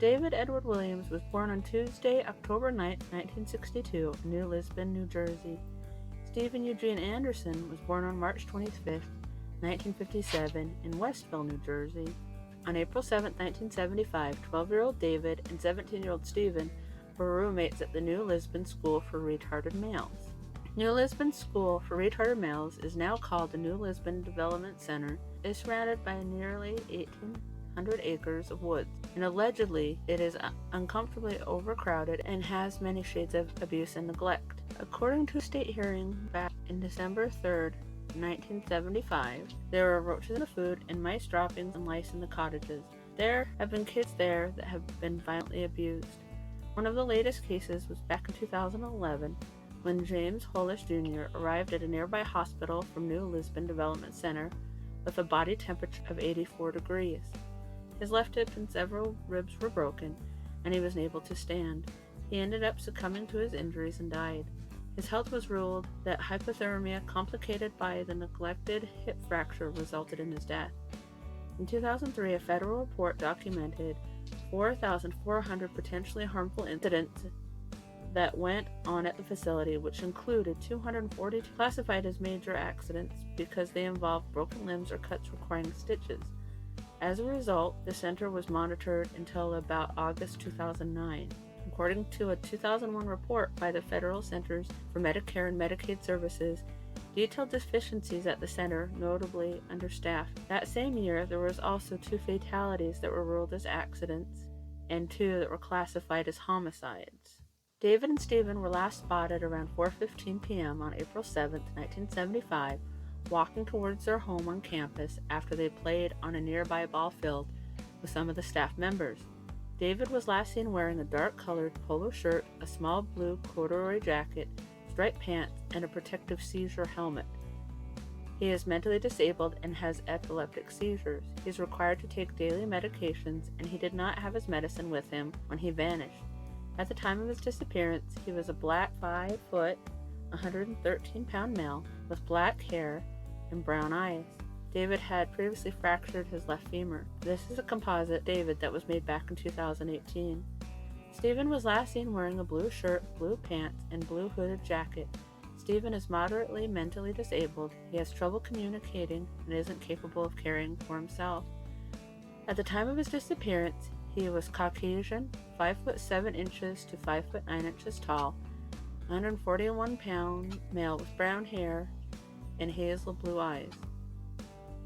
David Edward Williams was born on Tuesday, October 9, 1962, in New Lisbon, New Jersey. Stephen Eugene Anderson was born on March 25, 1957, in Westville, New Jersey. On April 7, 1975, 12-year-old David and 17-year-old Stephen were roommates at the New Lisbon School for Retarded Males. New Lisbon School for Retarded Males is now called the New Lisbon Developmental Center. It is surrounded by nearly 1,800 acres of woods, and allegedly it is uncomfortably overcrowded and has many shades of abuse and neglect. According to a state hearing back in December 3, 1975, there were roaches in the food and mice droppings and lice in the cottages. There have been kids there that have been violently abused. One of the latest cases was back in 2011 when James Hollish Jr. arrived at a nearby hospital from New Lisbon Development Center with a body temperature of 84 degrees. His left hip and several ribs were broken, and he was unable to stand. He ended up succumbing to his injuries and died. His health was ruled that hypothermia complicated by the neglected hip fracture resulted in his death. In 2003, a federal report documented 4,400 potentially harmful incidents that went on at the facility, which included 240 classified as major accidents because they involved broken limbs or cuts requiring stitches. As a result, the center was monitored until about August 2009. According to a 2001 report by the Federal Centers for Medicare and Medicaid Services, detailed deficiencies at the center, notably understaffed. That same year, there was also 2 fatalities that were ruled as accidents and 2 that were classified as homicides. David and Stephen were last spotted around 4:15 p.m. on April 7, 1975, walking towards their home on campus after they played on a nearby ball field with some of the staff members. David was last seen wearing a dark-colored polo shirt, a small blue corduroy jacket, striped pants, and a protective seizure helmet. He is mentally disabled and has epileptic seizures. He is required to take daily medications, and he did not have his medicine with him when he vanished. At the time of his disappearance, he was a black 5-foot, 113-pound male with black hair and brown eyes. David had previously fractured his left femur. This is a composite David that was made back in 2018. Stephen was last seen wearing a blue shirt, blue pants, and blue hooded jacket. Stephen is moderately mentally disabled. He has trouble communicating and isn't capable of caring for himself. At the time of his disappearance, he was Caucasian, 5 foot 7 inches to 5 foot 9 inches tall, 141-pound male with brown hair and hazel blue eyes.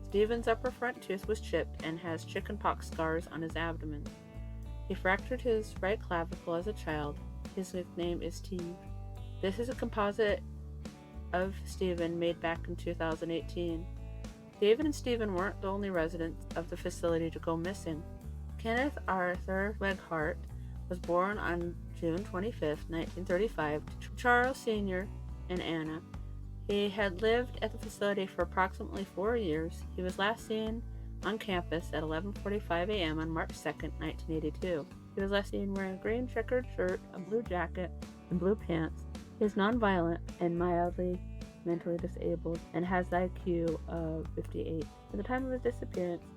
Stephen's upper front tooth was chipped and has chickenpox scars on his abdomen. He fractured his right clavicle as a child. His nickname is Steve. This is a composite of Stephen made back in 2018. David and Stephen weren't the only residents of the facility to go missing. Kenneth Arthur Schweighart was born on June 25, 1935, to Charles Sr. and Anna. He had lived at the facility for approximately 4 years. He was last seen on campus at 11:45 a.m. on March 2, 1982. He was last seen wearing a green checkered shirt, a blue jacket, and blue pants. He is nonviolent and mildly mentally disabled and has the IQ of 58. At the time of his disappearance,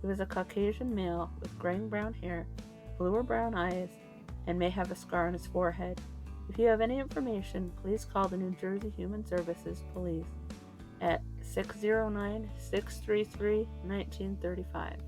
he was a Caucasian male with graying-brown hair, blue or brown eyes, and may have a scar on his forehead. If you have any information, please call the New Jersey Human Services Police at 609-633-1935.